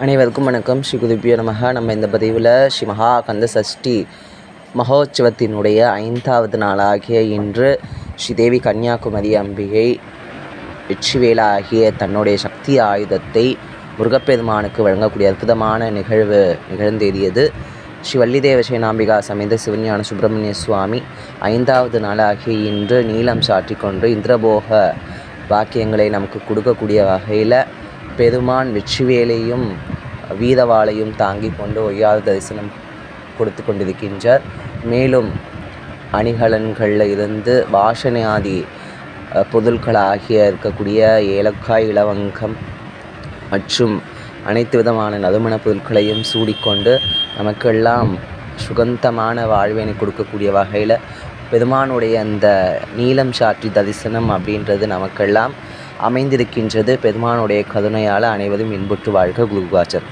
அனைவருக்கும் வணக்கம். ஸ்ரீ குருபியோ நமக. நம்ம இந்த பதிவில் ஸ்ரீ மகாகந்த சஷ்டி மகோற்சவத்தினுடைய 5வது நாளாகிய இன்று ஸ்ரீதேவி கன்னியாகுமரி அம்பிகை வெற்றிவேலாகிய தன்னுடைய சக்தி ஆயுதத்தை முருகப்பெருமானுக்கு வழங்கக்கூடிய அற்புதமான நிகழ்வு நிகழ்ந்தேறியது. ஸ்ரீ வள்ளிதேவ சேனாம்பிகா சமேத சிவஞான சுப்பிரமணிய சுவாமி 5வது நாளாகிய இன்று நீலம் சாற்றிக்கொண்டு இந்திரபோக வாக்கியங்களை நமக்கு கொடுக்கக்கூடிய வகையில் பெருமான் வெற்றிவேலையும் வீரவாளையும் தாங்கி கொண்டு ஒய்யாத தரிசனம் கொடுத்து கொண்டிருக்கின்றார். மேலும் அணிகலன்களில் இருந்து வாசனையாதி பொருட்களாகிய இருக்கக்கூடிய ஏலக்காய், இலவங்கம் மற்றும் அனைத்து விதமான நறுமண பொருட்களையும் சூடிக்கொண்டு நமக்கெல்லாம் சுகந்தமான வாழ்வினை கொடுக்கக்கூடிய வகையில் பெருமானுடைய அந்த நீலம் சாற்றி தரிசனம் அப்படின்றது நமக்கெல்லாம் அமைந்திருக்கின்றது. பெருமானுடைய கருணையால் அனைவரும் இன்புற்று வாழ்க. குருவாச்சர்.